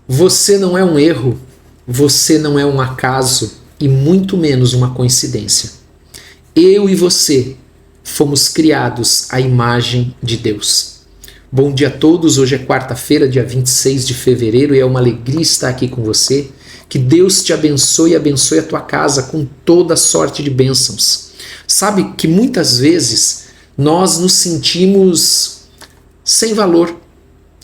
Você não é um erro, você não é um acaso e muito menos uma coincidência. Eu e você fomos criados à imagem de Deus. Bom dia a todos, hoje é quarta-feira, dia 26 de fevereiro e é uma alegria estar aqui com você. Que Deus te abençoe e abençoe a tua casa com toda sorte de bênçãos. Sabe que muitas vezes nós nos sentimos sem valor,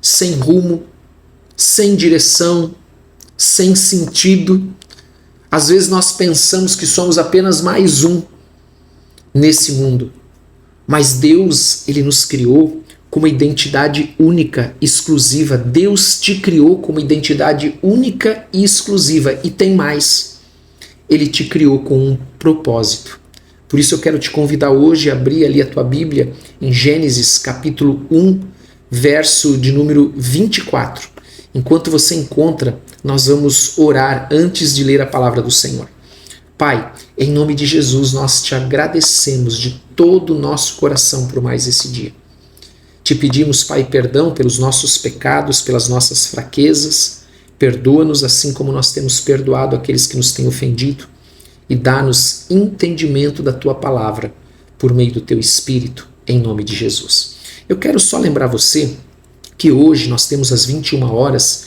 sem rumo, sem direção, sem sentido. Às vezes nós pensamos que somos apenas mais um nesse mundo. Mas Deus, Ele nos criou com uma identidade única, exclusiva. Deus te criou com uma identidade única e exclusiva. E tem mais. Ele te criou com um propósito. Por isso eu quero te convidar hoje a abrir ali a tua Bíblia em Gênesis capítulo 1, verso de número 24. Enquanto você encontra, nós vamos orar antes de ler a palavra do Senhor. Pai, em nome de Jesus, nós te agradecemos de todo o nosso coração por mais esse dia. Te pedimos, Pai, perdão pelos nossos pecados, pelas nossas fraquezas. Perdoa-nos assim como nós temos perdoado aqueles que nos têm ofendido. E dá-nos entendimento da Tua palavra por meio do Teu Espírito, em nome de Jesus. Eu quero só lembrar você que hoje nós temos às 21 horas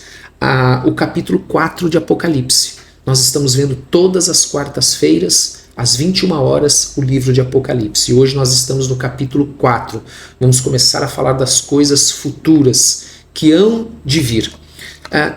o capítulo 4 de Apocalipse. Nós estamos vendo todas as quartas-feiras, às 21 horas, o livro de Apocalipse. E hoje nós estamos no capítulo 4. Vamos começar a falar das coisas futuras que hão de vir.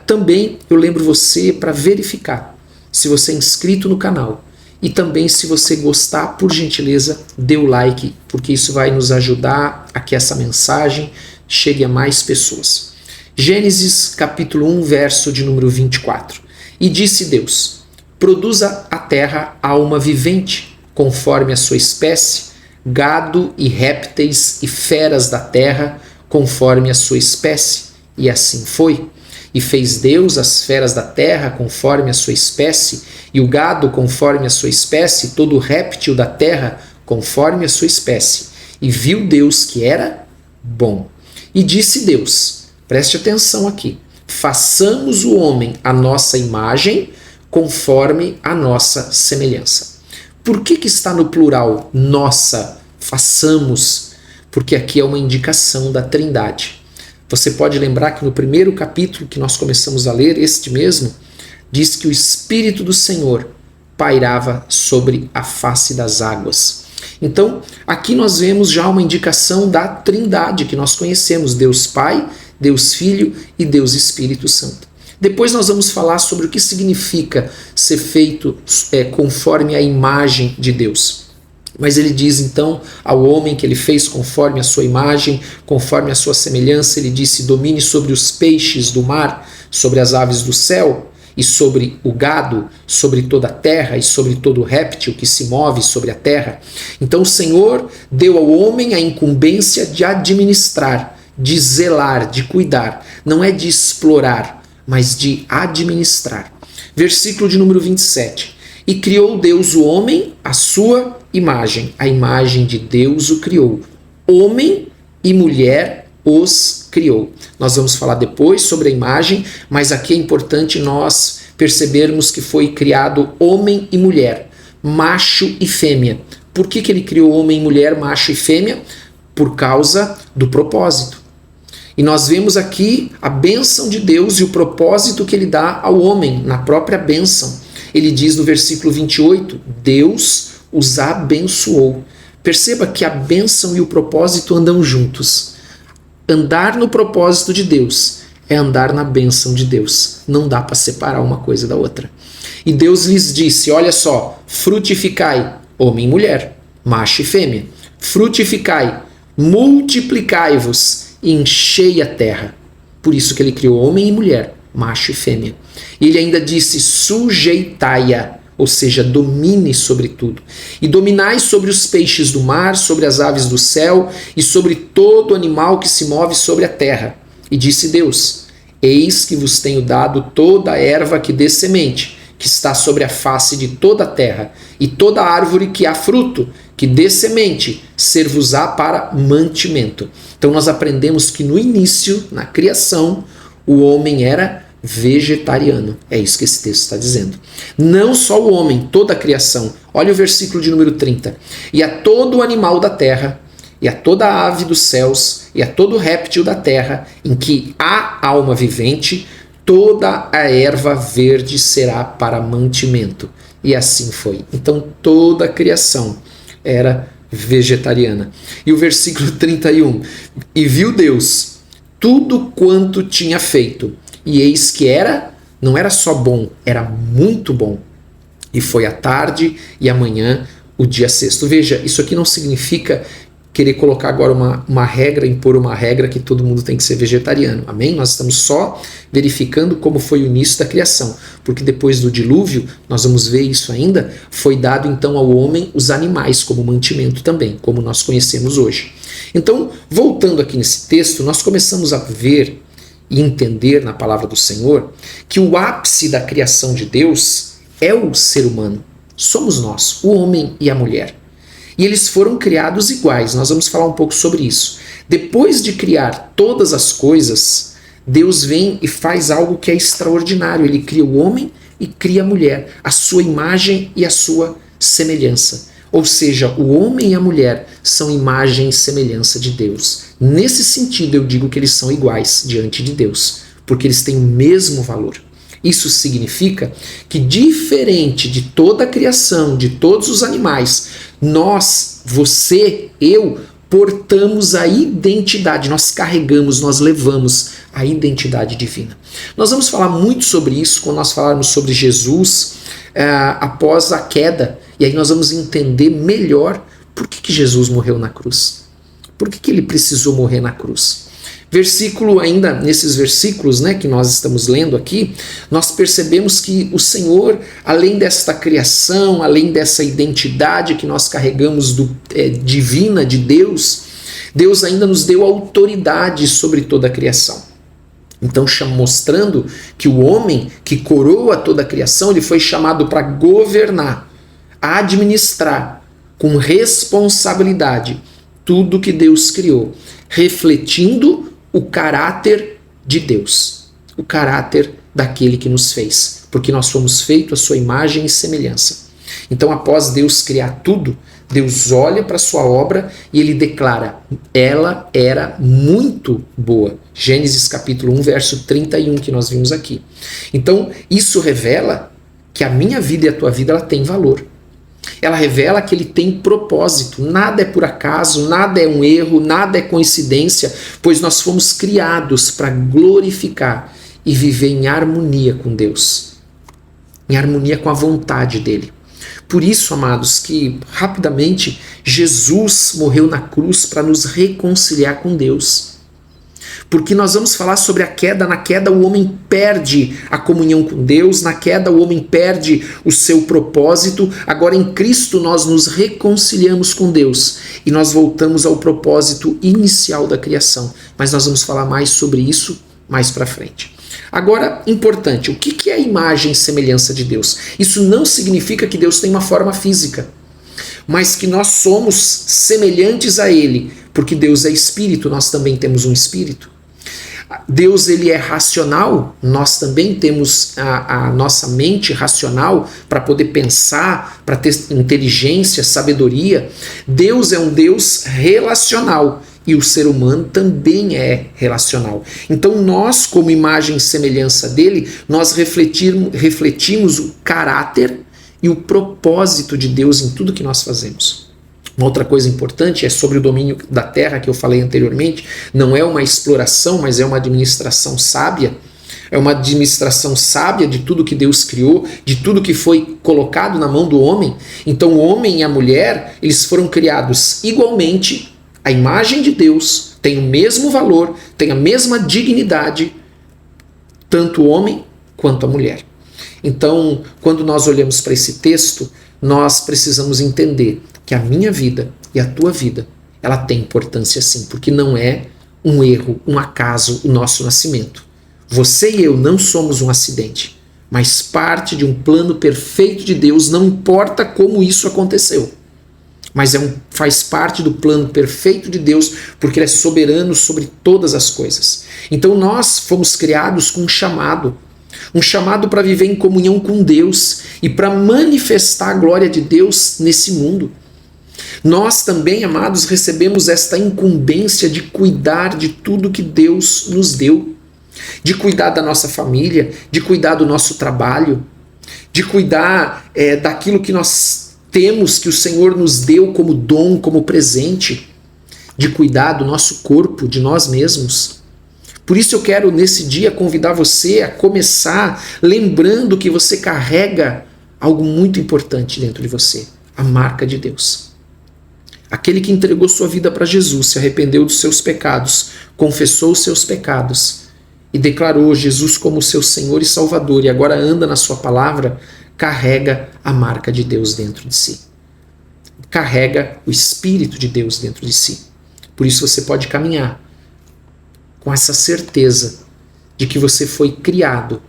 Também eu lembro você para verificar se você é inscrito no canal. E também, se você gostar, por gentileza, dê o like, porque isso vai nos ajudar a que essa mensagem chegue a mais pessoas. Gênesis capítulo 1, verso de número 24. E disse Deus: produza a terra alma vivente, conforme a sua espécie, gado e répteis e feras da terra, conforme a sua espécie. E assim foi. E fez Deus as feras da terra conforme a sua espécie, e o gado conforme a sua espécie, todo réptil da terra conforme a sua espécie. E viu Deus que era bom. E disse Deus, preste atenção aqui, façamos o homem à nossa imagem, conforme a nossa semelhança. Por que está no plural nossa, façamos? Porque aqui é uma indicação da Trindade. Você pode lembrar que no primeiro capítulo que nós começamos a ler, este mesmo, diz que o Espírito do Senhor pairava sobre a face das águas. Então, aqui nós vemos já uma indicação da Trindade que nós conhecemos, Deus Pai, Deus Filho e Deus Espírito Santo. Depois nós vamos falar sobre o que significa ser feito conforme a imagem de Deus. Mas ele diz então ao homem que ele fez conforme a sua imagem, conforme a sua semelhança, ele disse: domine sobre os peixes do mar, sobre as aves do céu, e sobre o gado, sobre toda a terra, e sobre todo réptil que se move sobre a terra. Então o Senhor deu ao homem a incumbência de administrar, de zelar, de cuidar. Não é de explorar, mas de administrar. Versículo de número 27. E criou Deus o homem à sua imagem. A imagem de Deus o criou. Homem e mulher os criou. Nós vamos falar depois sobre a imagem, mas aqui é importante nós percebermos que foi criado homem e mulher, macho e fêmea. Por que ele criou homem e mulher, macho e fêmea? Por causa do propósito. E nós vemos aqui a bênção de Deus e o propósito que ele dá ao homem na própria bênção. Ele diz no versículo 28, Deus os abençoou. Perceba que a bênção e o propósito andam juntos. Andar no propósito de Deus é andar na bênção de Deus. Não dá para separar uma coisa da outra. E Deus lhes disse, olha só, frutificai, homem e mulher, macho e fêmea. Frutificai, multiplicai-vos e enchei a terra. Por isso que ele criou homem e mulher, macho e fêmea. E ele ainda disse, sujeitai-a, ou seja, domine sobre tudo. E dominai sobre os peixes do mar, sobre as aves do céu e sobre todo animal que se move sobre a terra. E disse Deus, eis que vos tenho dado toda a erva que dê semente, que está sobre a face de toda a terra, e toda árvore que há fruto, que dê semente, ser-vos-á para mantimento. Então nós aprendemos que no início, na criação, o homem era vegetariano. É isso que esse texto está dizendo. Não só o homem, toda a criação. Olha o versículo de número 30. E a todo animal da terra, e a toda ave dos céus, e a todo réptil da terra, em que há alma vivente, toda a erva verde será para mantimento. E assim foi. Então toda a criação era vegetariana. E o versículo 31. E viu Deus tudo quanto tinha feito, e eis que não era só bom, era muito bom. E foi a tarde e amanhã o dia sexto. Veja, isso aqui não significa querer colocar agora uma regra, impor uma regra que todo mundo tem que ser vegetariano. Amém? Nós estamos só verificando como foi o início da criação, porque depois do dilúvio, nós vamos ver isso ainda, foi dado então ao homem os animais como mantimento também, como nós conhecemos hoje. Então, voltando aqui nesse texto, nós começamos a ver e entender na palavra do Senhor que o ápice da criação de Deus é o ser humano. Somos nós, o homem e a mulher. E eles foram criados iguais. Nós vamos falar um pouco sobre isso. Depois de criar todas as coisas, Deus vem e faz algo que é extraordinário. Ele cria o homem e cria a mulher, a sua imagem e a sua semelhança. Ou seja, o homem e a mulher são imagem e semelhança de Deus. Nesse sentido, eu digo que eles são iguais diante de Deus, porque eles têm o mesmo valor. Isso significa que, diferente de toda a criação, de todos os animais, nós, você, eu, portamos a identidade, nós carregamos, nós levamos a identidade divina. Nós vamos falar muito sobre isso quando nós falarmos sobre Jesus após a queda, e aí nós vamos entender melhor por que Jesus morreu na cruz. Por que ele precisou morrer na cruz? Ainda nesses versículos, né, que nós estamos lendo aqui, nós percebemos que o Senhor, além desta criação, além dessa identidade que nós carregamos divina de Deus, Deus ainda nos deu autoridade sobre toda a criação. Então, mostrando que o homem que coroa toda a criação, ele foi chamado para governar, administrar com responsabilidade tudo que Deus criou, refletindo o caráter de Deus, o caráter daquele que nos fez, porque nós fomos feitos à sua imagem e semelhança. Então, após Deus criar tudo, Deus olha para a sua obra e ele declara, ela era muito boa. Gênesis capítulo 1, verso 31, que nós vimos aqui. Então, isso revela que a minha vida e a tua vida ela tem valor. Ela revela que ele tem propósito, nada é por acaso, nada é um erro, nada é coincidência, pois nós fomos criados para glorificar e viver em harmonia com Deus, em harmonia com a vontade dele. Por isso, amados, que rapidamente Jesus morreu na cruz para nos reconciliar com Deus. Porque nós vamos falar sobre a queda. Na queda o homem perde a comunhão com Deus, na queda o homem perde o seu propósito. Agora em Cristo nós nos reconciliamos com Deus e nós voltamos ao propósito inicial da criação. Mas nós vamos falar mais sobre isso mais para frente. Agora, importante, o que é a imagem e semelhança de Deus? Isso não significa que Deus tem uma forma física, mas que nós somos semelhantes a Ele, porque Deus é espírito, nós também temos um espírito. Deus ele é racional, nós também temos a nossa mente racional para poder pensar, para ter inteligência, sabedoria. Deus é um Deus relacional e o ser humano também é relacional. Então nós, como imagem e semelhança dele, nós refletimos o caráter e o propósito de Deus em tudo que nós fazemos. Uma outra coisa importante é sobre o domínio da terra que eu falei anteriormente. Não é uma exploração, mas é uma administração sábia. É uma administração sábia de tudo que Deus criou, de tudo que foi colocado na mão do homem. Então o homem e a mulher, eles foram criados igualmente, a imagem de Deus, tem o mesmo valor, tem a mesma dignidade, tanto o homem quanto a mulher. Então, quando nós olhamos para esse texto, nós precisamos entender que a minha vida e a tua vida, ela tem importância sim, porque não é um erro, um acaso o nosso nascimento. Você e eu não somos um acidente, mas parte de um plano perfeito de Deus, não importa como isso aconteceu. Mas faz parte do plano perfeito de Deus, porque Ele é soberano sobre todas as coisas. Então nós fomos criados com um chamado. Um chamado para viver em comunhão com Deus e para manifestar a glória de Deus nesse mundo. Nós também, amados, recebemos esta incumbência de cuidar de tudo que Deus nos deu, de cuidar da nossa família, de cuidar do nosso trabalho, de cuidar daquilo que nós temos, que o Senhor nos deu como dom, como presente, de cuidar do nosso corpo, de nós mesmos. Por isso eu quero nesse dia convidar você a começar lembrando que você carrega algo muito importante dentro de você, a marca de Deus. Aquele que entregou sua vida para Jesus, se arrependeu dos seus pecados, confessou os seus pecados e declarou Jesus como seu Senhor e Salvador e agora anda na sua palavra, carrega a marca de Deus dentro de si. Carrega o Espírito de Deus dentro de si. Por isso você pode caminhar com essa certeza de que você foi criado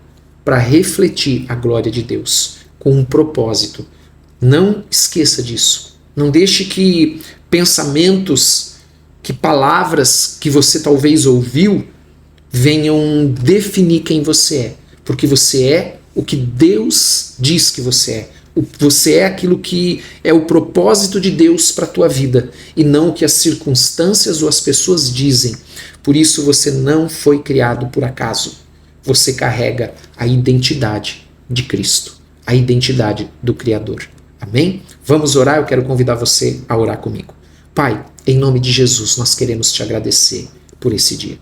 para refletir a glória de Deus, com um propósito. Não esqueça disso. Não deixe que pensamentos, que palavras que você talvez ouviu venham definir quem você é. Porque você é o que Deus diz que você é. Você é aquilo que é o propósito de Deus para a tua vida e não o que as circunstâncias ou as pessoas dizem. Por isso você não foi criado por acaso. Você carrega a identidade de Cristo, a identidade do Criador. Amém? Vamos orar? Eu quero convidar você a orar comigo. Pai, em nome de Jesus, nós queremos te agradecer por esse dia.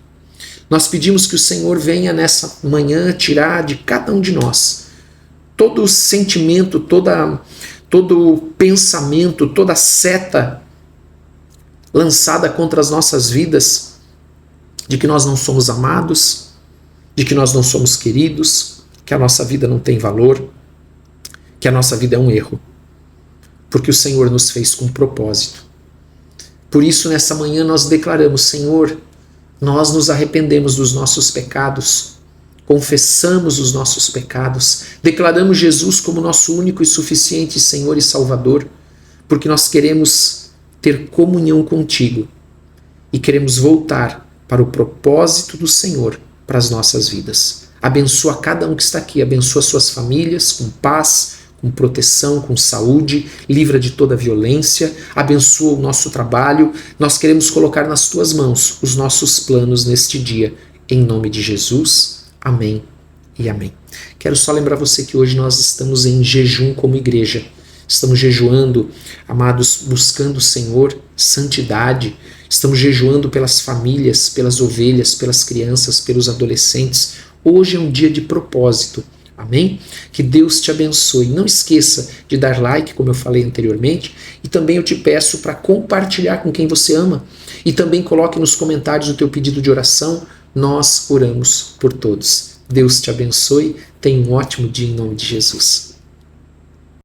Nós pedimos que o Senhor venha nessa manhã tirar de cada um de nós todo sentimento, todo pensamento, toda seta lançada contra as nossas vidas, de que nós não somos amados, de que nós não somos queridos, que a nossa vida não tem valor, que a nossa vida é um erro, porque o Senhor nos fez com propósito. Por isso, nessa manhã nós declaramos, Senhor, nós nos arrependemos dos nossos pecados, confessamos os nossos pecados, declaramos Jesus como nosso único e suficiente Senhor e Salvador, porque nós queremos ter comunhão contigo e queremos voltar para o propósito do Senhor para as nossas vidas. Abençoa cada um que está aqui, abençoa suas famílias com paz, com proteção, com saúde, livra de toda violência, abençoa o nosso trabalho. Nós queremos colocar nas tuas mãos os nossos planos neste dia, em nome de Jesus. Amém e amém. Quero só lembrar você que hoje nós estamos em jejum como igreja. Estamos jejuando, amados, buscando o Senhor, santidade. Estamos jejuando pelas famílias, pelas ovelhas, pelas crianças, pelos adolescentes. Hoje é um dia de propósito. Amém? Que Deus te abençoe. Não esqueça de dar like, como eu falei anteriormente. E também eu te peço para compartilhar com quem você ama. E também coloque nos comentários o teu pedido de oração. Nós oramos por todos. Deus te abençoe. Tenha um ótimo dia em nome de Jesus.